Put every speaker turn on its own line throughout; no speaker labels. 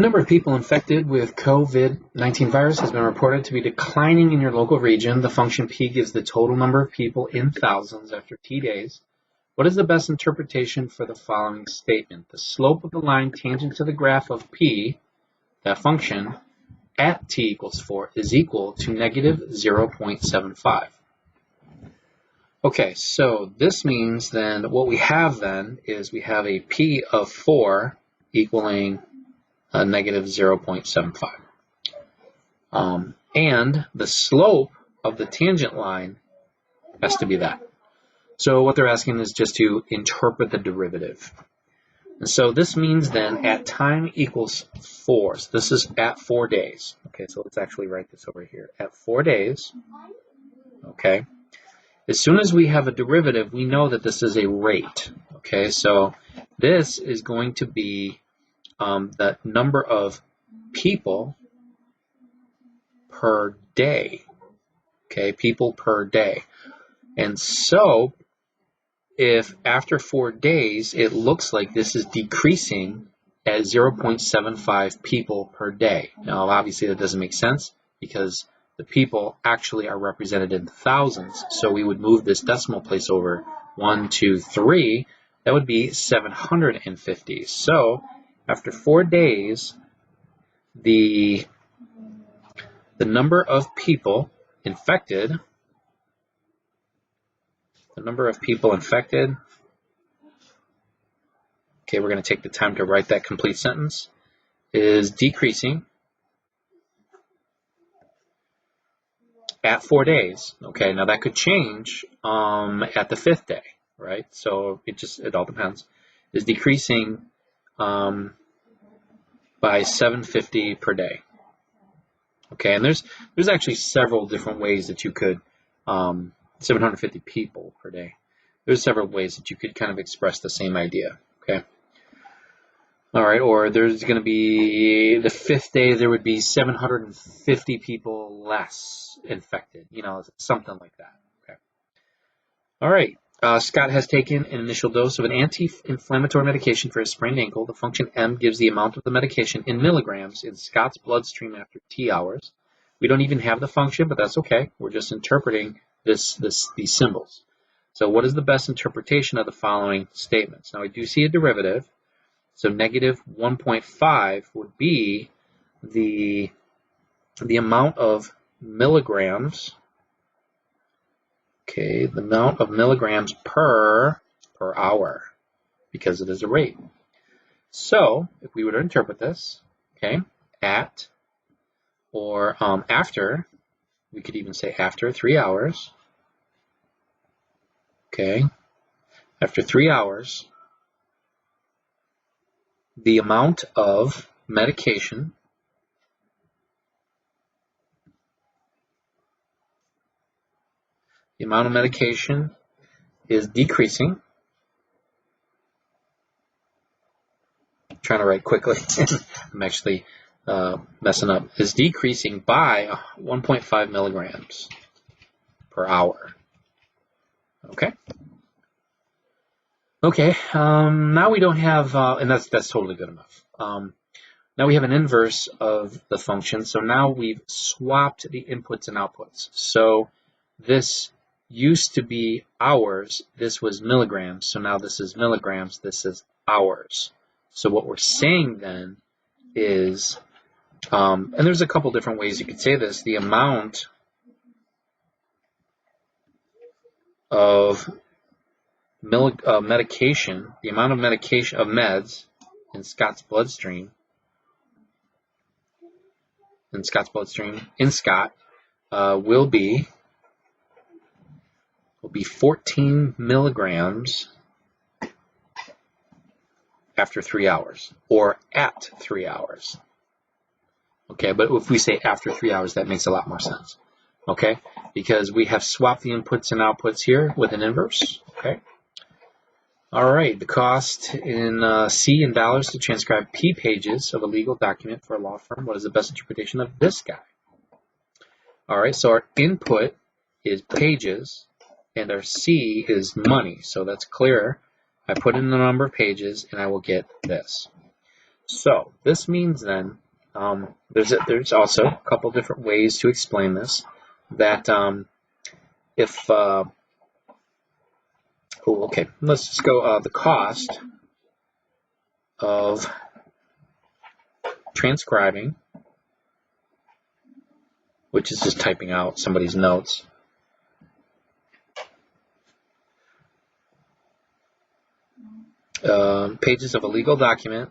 number of people infected with COVID-19 virus has been reported to be declining in your local region. The function P gives the total number of people in thousands after T days. What is the best interpretation for the following statement? The slope of the line tangent to the graph of P, that function, at t equals 4 is equal to negative 0.75. Okay, so this means then what we have then is we have a P of 4 equaling a negative 0.75. And the slope of the tangent line has to be that. So what they're asking is just to interpret the derivative. And so this means then at time equals 4. So this is at 4 days. Okay, so let's actually write this over here. At 4 days, okay, as soon as we have a derivative, we know that this is a rate. Okay, so this is going to be the number of people per day. Okay, people per day. And so if after 4 days it looks like this is decreasing at 0.75 people per day. Now obviously that doesn't make sense because the people actually are represented in thousands. So we would move this decimal place over 1, 2, 3. That would be 750. So after 4 days, the number of people infected, okay, we're going to take the time to write that complete sentence, is decreasing at 4 days. Okay, now that could change at the 5th day, right? So it all depends. Is decreasing by 750 per day. Okay, and there's actually several different ways that you could 750 people per day. There's several ways that you could kind of express the same idea. Okay. All right, or there's going to be the 5th day, there would be 750 people less infected, you know, something like that. Okay. All right, Scott has taken an initial dose of an anti-inflammatory medication for his sprained ankle. The function M gives the amount of the medication in milligrams in Scott's bloodstream after T hours. We don't even have the function, but that's okay. We're just interpreting these symbols. So what is the best interpretation of the following statements? Now I do see a derivative. So negative 1.5 would be the amount of milligrams, okay, the amount of milligrams per hour, because it is a rate. So if we were to interpret this, okay, at or after, we could even say after 3 hours, okay, after 3 hours, the amount of medication is decreasing. I'm trying to write quickly. I'm actually messing up. Is decreasing by 1.5 milligrams per hour. Okay. Okay, now we don't have, and that's totally good enough. Now we have an inverse of the function, so now we've swapped the inputs and outputs. So this used to be hours, this was milligrams, so now this is milligrams, this is hours. So what we're saying then is, and there's a couple different ways you could say this, the amount of medication, the amount of medication of meds in Scott's bloodstream, in Scott, will be 14 milligrams after 3 hours, or at 3 hours. Okay, but if we say after 3 hours, that makes a lot more sense. Okay, because we have swapped the inputs and outputs here with an inverse. Okay. All right, the cost in C in dollars to transcribe P pages of a legal document for a law firm. What is the best interpretation of this guy? All right, so our input is pages, and our C is money. So that's clearer. I put in the number of pages, and I will get this. So this means then there's also a couple different ways to explain this. That if okay, let's just go the cost of transcribing, which is just typing out somebody's notes. Pages of a legal document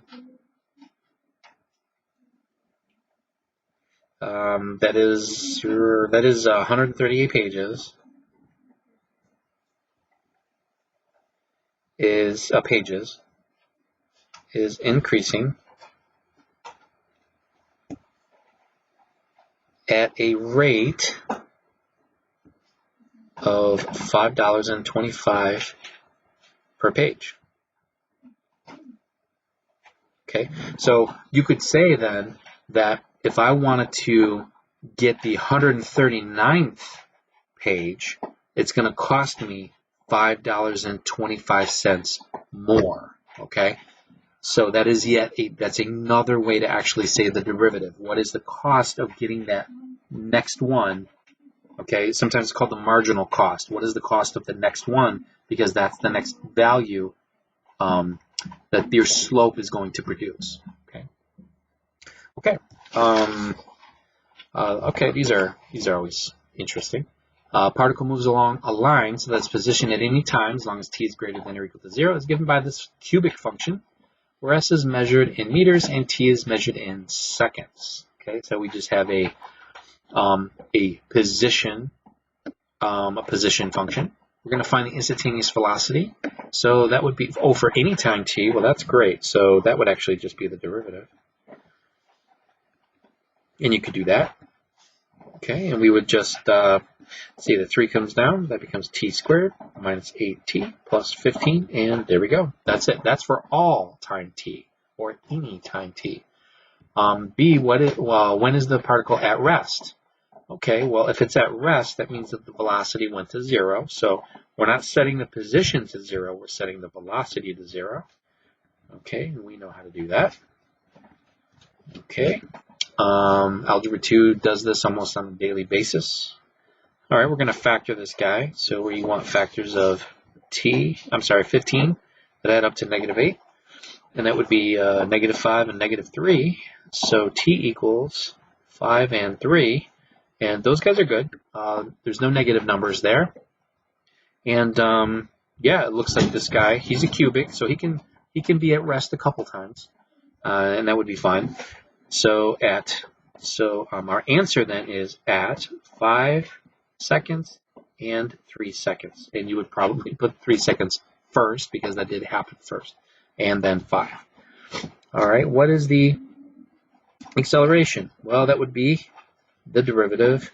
that is 138 pages is increasing at a rate of $5.25 per page. Okay, so you could say then that if I wanted to get the 139th page, it's going to cost me $5.25 more. Okay, so that is that's another way to actually say the derivative. What is the cost of getting that next one? Okay, sometimes it's called the marginal cost. What is the cost of the next one? Because that's the next value that your slope is going to produce. Okay. Okay. These are always interesting. Particle moves along a line so that its position at any time, as long as t is greater than or equal to 0, is given by this cubic function, where s is measured in meters and t is measured in seconds. Okay, so we just have a position function. We're going to find the instantaneous velocity. So that would be, for any time t, well, that's great. So that would actually just be the derivative. And you could do that. Okay, and we would just see the 3 comes down. That becomes t squared minus 8t plus 15. And there we go. That's it. That's for all time t, or any time t. B, when is the particle at rest? Okay, well, if it's at rest, that means that the velocity went to 0. So we're not setting the position to 0, we're setting the velocity to 0. Okay, and we know how to do that. Okay, Algebra 2 does this almost on a daily basis. All right, we're going to factor this guy. So we want factors of 15 that add up to -8. And that would be -5 and -3. So t equals 5 and 3. And those guys are good. There's no negative numbers there. And yeah, it looks like this guy, he's a cubic, so he can be at rest a couple times. And that would be fine. So our answer then is at 5 seconds and 3 seconds. And you would probably put 3 seconds first because that did happen first. And then 5. All right, what is the acceleration? Well, that would be the derivative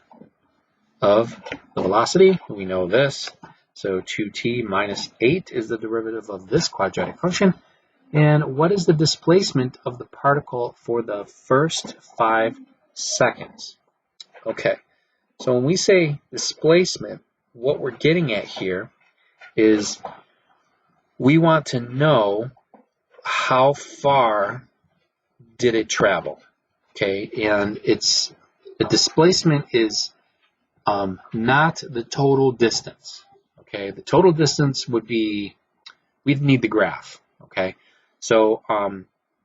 of the velocity. We know this. So 2t minus 8 is the derivative of this quadratic function. And what is the displacement of the particle for the first 5 seconds? Okay, so when we say displacement, what we're getting at here is we want to know how far did it travel. Okay, and the displacement is not the total distance. Okay, the total distance would be, we'd need the graph. Okay, so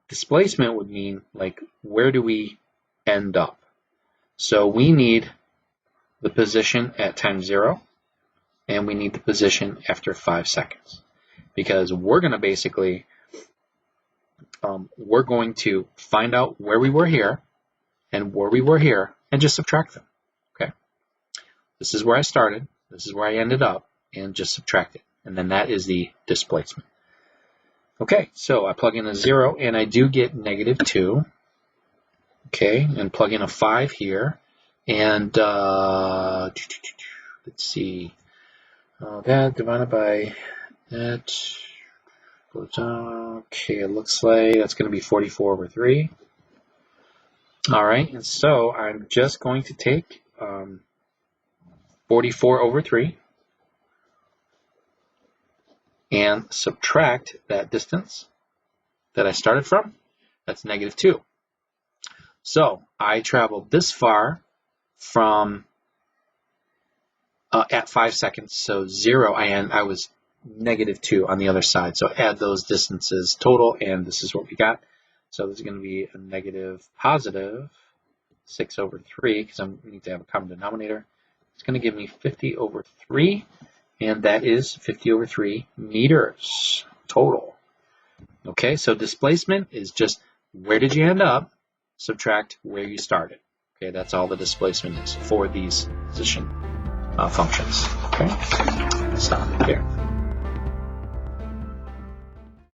displacement would mean, like, where do we end up? So we need the position at time 0, and we need the position after 5 seconds, because we're going to basically we're going to find out where we were here and where we were here and just subtract them. Okay, this is where I started, this is where I ended up, and just subtract it, and then that is the displacement. Okay, so I plug in a 0 and I do get -2. Okay, and plug in a 5 here, and let's see, that divided by that. Okay, it looks like that's going to be 44 over 3. All right, and so I'm just going to take 44 over 3 and subtract that distance that I started from, That's -2. So I traveled this far from at 5 seconds, so 0, and I was -2 on the other side. So add those distances total, and this is what we got. So this is going to be a positive 6/3, because I need to have a common denominator. It's going to give me 50/3, and that is 50/3 meters total. Okay, so displacement is just where did you end up, subtract where you started. Okay, that's all the displacement is for these position functions. Okay, stop it here.